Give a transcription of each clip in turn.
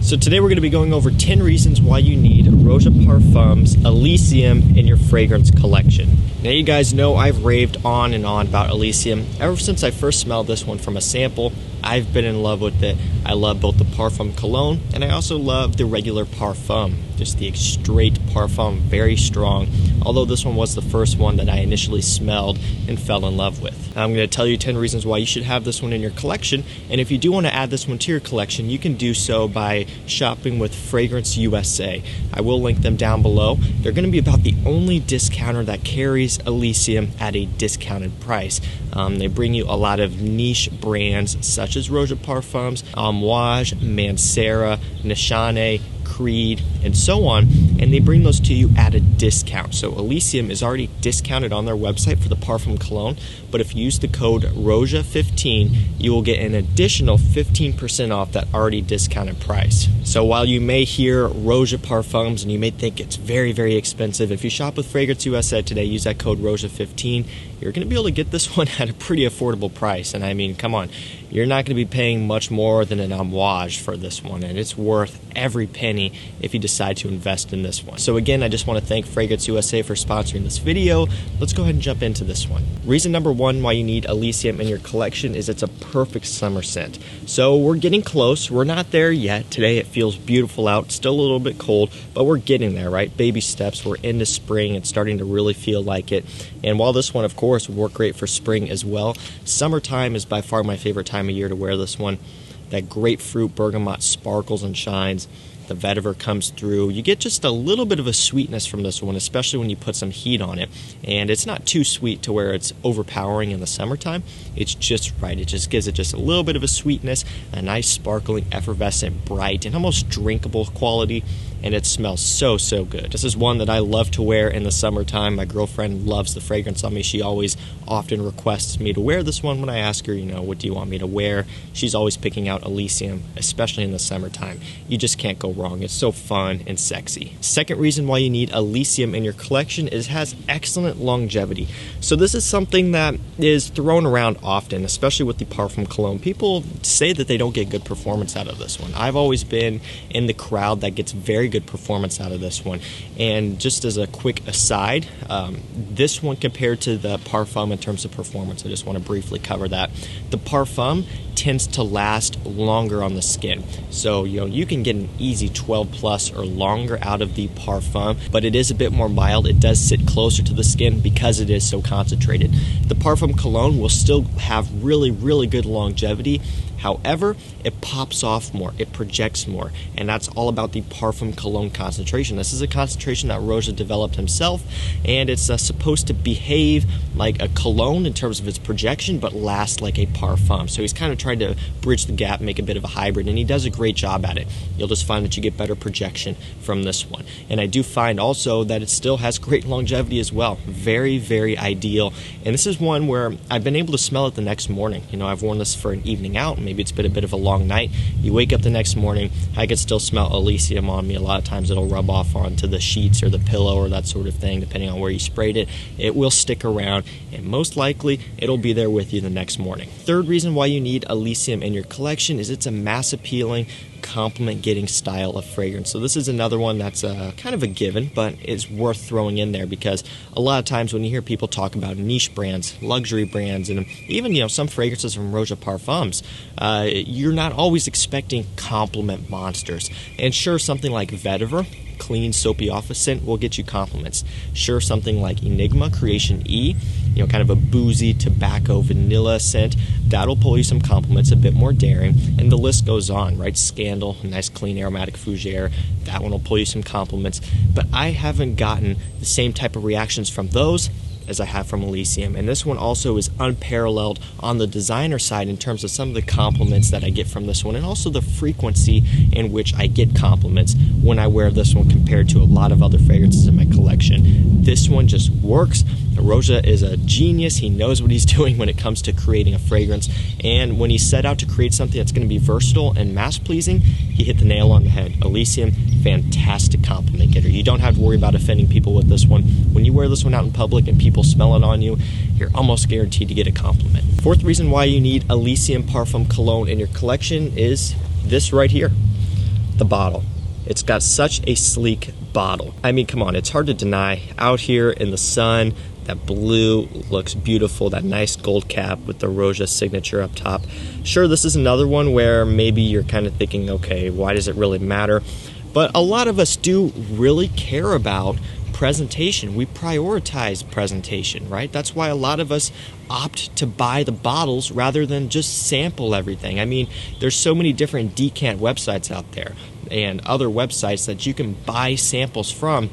So today we're going to be going over 10 reasons why you need Roja Parfums Elysium in your fragrance collection. Now you guys know I've raved on and on about Elysium. Ever since I first smelled this one from a sample, I've been in love with it. I love both the Parfum Cologne and I also love the regular Parfum. Just the straight Parfum, very strong. Although this one was the first one that I initially smelled and fell in love with. I'm going to tell you 10 reasons why you should have this one in your collection. And if you do want to add this one to your collection, you can do so by shopping with Fragrance USA. I will link them down below. They're going to be about the only discounter that carries Elysium at a discounted price. They bring you a lot of niche brands such as Roja Parfums, Amouage, Mancera, Nishane, Creed, and so on, and they bring those to you at a discount. So Elysium is already discounted on their website for the Parfum Cologne, but if you use the code ROJA15, you will get an additional 15% off that already discounted price. So while you may hear Roja Parfums and you may think it's very, very expensive, if you shop with Fragrance USA today, use that code ROJA15, you're going to be able to get this one at a pretty affordable price. And I mean, come on, you're not going to be paying much more than an Amouage for this one, and it's worth every penny if you decide to invest in this one. So again, I just want to thank Fragrance USA for sponsoring this video. Let's go ahead and jump into this one. Reason number one why you need Elysium in your collection is it's a perfect summer scent. So we're getting close. We're not there yet. Today it feels beautiful out, still a little bit cold, but we're getting there, right? Baby steps. We're into spring. It's starting to really feel like it. And while this one, of course, would work great for spring as well, summertime is by far my favorite time of year to wear this one. That grapefruit bergamot sparkles and shines. The vetiver comes through. You get just a little bit of a sweetness from this one, especially when you put some heat on it. And it's not too sweet to where it's overpowering in the summertime. It's just right. It just gives it just a little bit of a sweetness, a nice sparkling, effervescent, bright, and almost drinkable quality. And it smells so, so good. This is one that I love to wear in the summertime. My girlfriend loves the fragrance on me. She always often requests me to wear this one when I ask her, you know, what do you want me to wear? She's always picking out Elysium, especially in the summertime. You just can't go wrong. It's so fun and sexy. Second reason why you need Elysium in your collection is it has excellent longevity. So this is something that is thrown around often, especially with the Parfum Cologne. People say that they don't get good performance out of this one. I've always been in the crowd that gets very good performance out of this one. And just as a quick aside, this one compared to the Parfum in terms of performance, I just want to briefly cover that. The Parfum tends to last longer on the skin. So, you know, you can get an easy 12 plus or longer out of the Parfum, but it is a bit more mild. It does sit closer to the skin because it is so concentrated. The Parfum Cologne will still have really, really good longevity. However, it pops off more, it projects more, and that's all about the Parfum Cologne concentration. This is a concentration that Roja developed himself, and it's supposed to behave like a cologne in terms of its projection, but last like a Parfum. So he's kind of trying to bridge the gap, make a bit of a hybrid, and he does a great job at it. You'll just find that you get better projection from this one. And I do find also that it still has great longevity as well. Very, very ideal. And this is one where I've been able to smell it the next morning. You know, I've worn this for an evening out, maybe it's been a bit of a long night. You wake up the next morning, I can still smell Elysium on me. A lot of times it'll rub off onto the sheets or the pillow or that sort of thing, depending on where you sprayed it. It will stick around, and most likely it'll be there with you the next morning. Third reason why you need Elysium in your collection is it's a mass appealing, compliment getting style of fragrance. So this is another one that's kind of a given, but it's worth throwing in there because a lot of times when you hear people talk about niche brands, luxury brands, and even, you know, some fragrances from Roja Parfums, you're not always expecting compliment monsters. And sure, something like vetiver, clean soapy office scent, will get you compliments. Sure, something like Enigma Creation E, you know, kind of a boozy tobacco vanilla scent, that'll pull you some compliments, a bit more daring, and the list goes on, right? Scandal, nice clean aromatic fougere, that one will pull you some compliments. But I haven't gotten the same type of reactions from those as I have from Elysium, and this one also is unparalleled on the designer side in terms of some of the compliments that I get from this one, and also the frequency in which I get compliments when I wear this one compared to a lot of other fragrances in my collection. This one just works. Roja is a genius. He knows what he's doing when it comes to creating a fragrance, and when he set out to create something that's going to be versatile and mass-pleasing, he hit the nail on the head. Elysium, fantastic compliment getter. You don't have to worry about offending people with this one. When you wear this one out in public and people smell it on you, you're almost guaranteed to get a compliment. Fourth reason why you need Elysium Parfum Cologne in your collection is this right here. the bottle. It's got such a sleek bottle. I mean, come on, it's hard to deny. Out here in the sun, that blue looks beautiful, that nice gold cap with the Roja signature up top. Sure, this is another one where maybe you're kind of thinking, okay, why does it really matter? But a lot of us do really care about presentation. We prioritize presentation, right? That's why a lot of us opt to buy the bottles rather than just sample everything. I mean, there's so many different decant websites out there and other websites that you can buy samples from,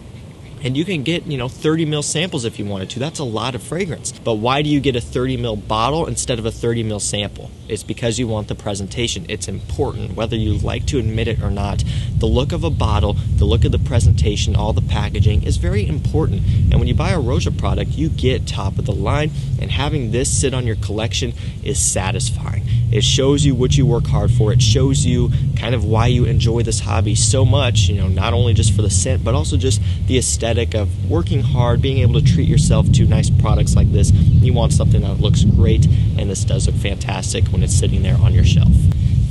and you can get, 30 ml samples if you wanted to. That's a lot of fragrance. But why do you get a 30 ml bottle instead of a 30 ml sample? It's because you want the presentation. It's important, whether you like to admit it or not. The look of a bottle, the look of the presentation, all the packaging is very important. And when you buy a Roja product, you get top of the line, and having this sit on your collection is satisfying. It shows you what you work hard for. It shows you kind of why you enjoy this hobby so much, not only just for the scent, but also just the aesthetic of working hard, being able to treat yourself to nice products like this. You want something that looks great, and this does look fantastic when it's sitting there on your shelf.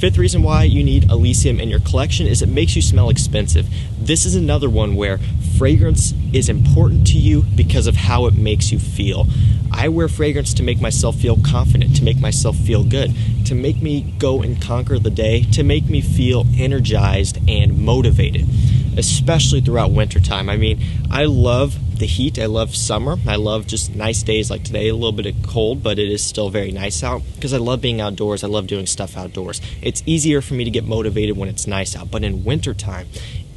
Fifth reason why you need Elysium in your collection is it makes you smell expensive. This is another one where fragrance is important to you because of how it makes you feel. I wear fragrance to make myself feel confident, to make myself feel good, to make me go and conquer the day, to make me feel energized and motivated, especially throughout wintertime. I mean, I love the heat. I love summer. I love just nice days like today, a little bit of cold, but it is still very nice out because I love being outdoors. I love doing stuff outdoors. It's easier for me to get motivated when it's nice out, but in wintertime,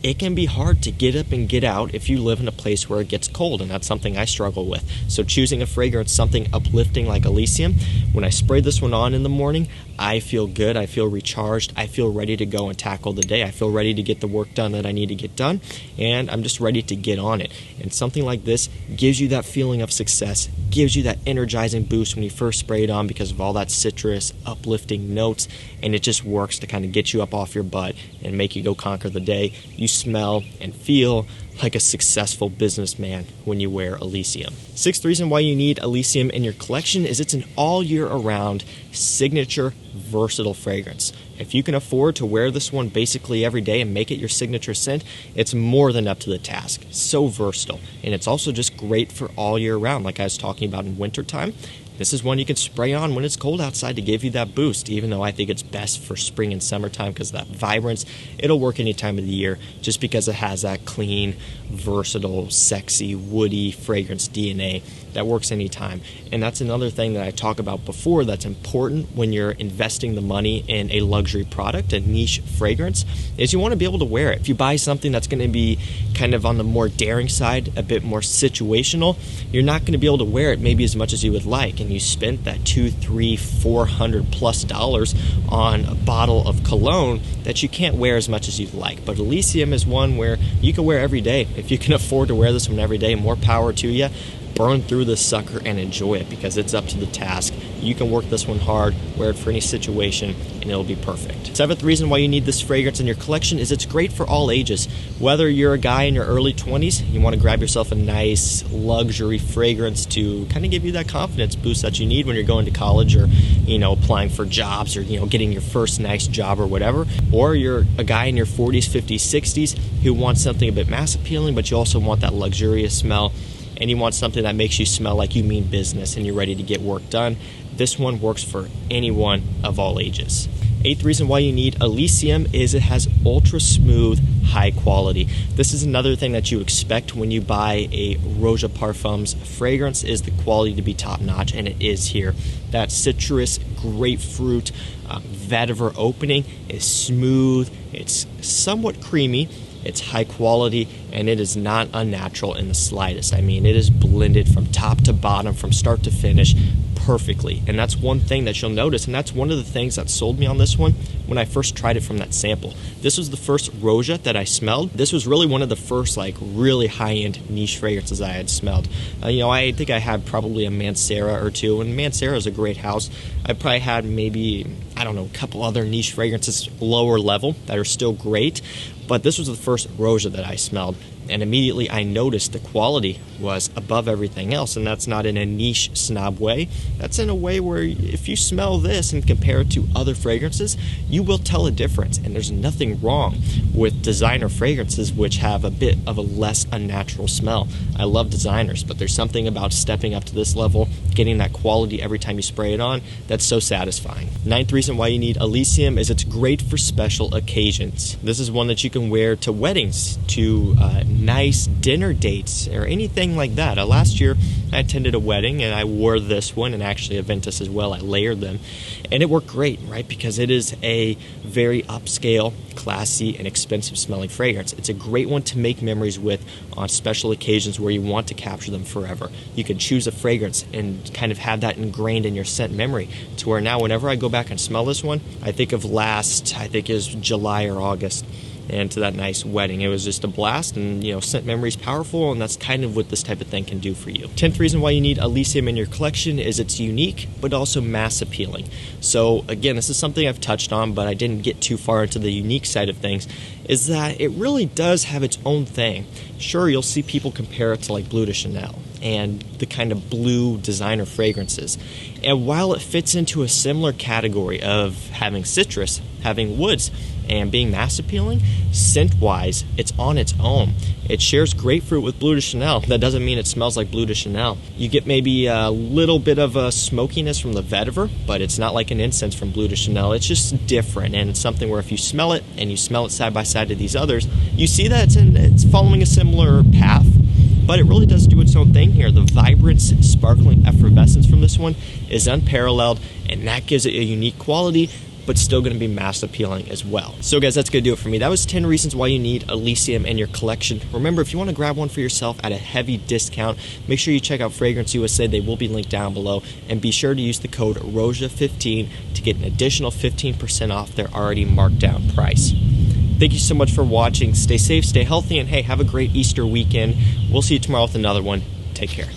it can be hard to get up and get out if you live in a place where it gets cold, and that's something I struggle with. So choosing a fragrance, something uplifting like Elysium, when I spray this one on in the morning, I feel good, I feel recharged, I feel ready to go and tackle the day. I feel ready to get the work done that I need to get done, and I'm just ready to get on it. And something like this gives you that feeling of success, gives you that energizing boost when you first spray it on because of all that citrus, uplifting notes, and it just works to kind of get you up off your butt and make you go conquer the day. You smell and feel like a successful businessman when you wear Elysium. Sixth reason why you need Elysium in your collection is it's an all year around signature versatile fragrance. If you can afford to wear this one basically every day and make it your signature scent, it's more than up to the task. So versatile. And it's also just great for all year round, like I was talking about in wintertime. This is one you can spray on when it's cold outside to give you that boost, even though I think it's best for spring and summertime because of that vibrance. It'll work any time of the year just because it has that clean, versatile, sexy, woody fragrance DNA that works anytime. And that's another thing that I talked about before that's important when you're investing the money in a luxury product, a niche fragrance, is you want to be able to wear it. If you buy something that's going to be kind of on the more daring side, a bit more situational, you're not going to be able to wear it maybe as much as you would like. And you spent that $200, $300, $400+ on a bottle of cologne that you can't wear as much as you'd like. But Elysium is one where you can wear every day. If you can afford to wear this one every day, more power to you. Burn through this sucker and enjoy it because it's up to the task. You can work this one hard, wear it for any situation, and it'll be perfect. Seventh reason why you need this fragrance in your collection is it's great for all ages. Whether you're a guy in your early 20s, you want to grab yourself a nice luxury fragrance to kind of give you that confidence boost that you need when you're going to college or, applying for jobs or, getting your first nice job or whatever. Or you're a guy in your 40s, 50s, 60s who wants something a bit mass appealing, but you also want that luxurious smell. And you want something that makes you smell like you mean business and you're ready to get work done. This one works for anyone of all ages. Eighth reason why you need Elysium is it has ultra smooth, high quality. This is another thing that you expect when you buy a Roja Parfums fragrance is the quality to be top notch, and it is here. That citrus, grapefruit, vetiver opening is smooth, it's somewhat creamy, it's high quality, and it is not unnatural in the slightest. I mean, it is blended from top to bottom, from start to finish, perfectly. And that's one thing that you'll notice, and that's one of the things that sold me on this one when I first tried it from that sample. This was the first Roja that I smelled. This was really one of the first really high-end niche fragrances I had smelled. I think I had probably a Mancera or two, and Mancera is a great house. I probably had maybe, a couple other niche fragrances lower level that are still great, but this was the first Roja that I smelled. and immediately I noticed the quality was above everything else. And that's not in a niche snob way. That's in a way where if you smell this and compare it to other fragrances, you will tell a difference. And there's nothing wrong with designer fragrances which have a bit of a less unnatural smell. I love designers, but there's something about stepping up to this level, getting that quality every time you spray it on, that's so satisfying. Ninth reason why you need Elysium is it's great for special occasions. This is one that you can wear to weddings, to nice dinner dates, or anything like that. Last year I attended a wedding and I wore this one, and actually a Ventus as well. I layered them and it worked great, right? Because it is a very upscale, classy, and expensive smelling fragrance. It's a great one to make memories with on special occasions where you want to capture them forever. You can choose a fragrance and kind of have that ingrained in your scent memory, to where now whenever I go back and smell this one, I think of last, I think it was July or August, and to that nice wedding. It was just a blast, and scent memory is powerful, and that's kind of what this type of thing can do for you. 10th reason why you need Elysium in your collection is it's unique, but also mass appealing. So again, this is something I've touched on, but I didn't get too far into the unique side of things, is that it really does have its own thing. Sure, you'll see people compare it to like Bleu de Chanel and the kind of blue designer fragrances. And while it fits into a similar category of having citrus, having woods, and being mass appealing, scent-wise, it's on its own. It shares grapefruit with Bleu de Chanel. That doesn't mean it smells like Bleu de Chanel. You get maybe a little bit of a smokiness from the vetiver, but it's not like an incense from Bleu de Chanel. It's just different, and it's something where if you smell it, and you smell it side by side to these others, you see that it's following a similar path, but it really does do its own thing here. The vibrance, sparkling effervescence from this one is unparalleled, and that gives it a unique quality, but still going to be mass appealing as well. So guys, that's going to do it for me. That was 10 reasons why you need Elysium in your collection. Remember, if you want to grab one for yourself at a heavy discount, make sure you check out Fragrance USA. They will be linked down below. And be sure to use the code ROJA15 to get an additional 15% off their already marked down price. Thank you so much for watching. Stay safe, stay healthy, and hey, have a great Easter weekend. We'll see you tomorrow with another one. Take care.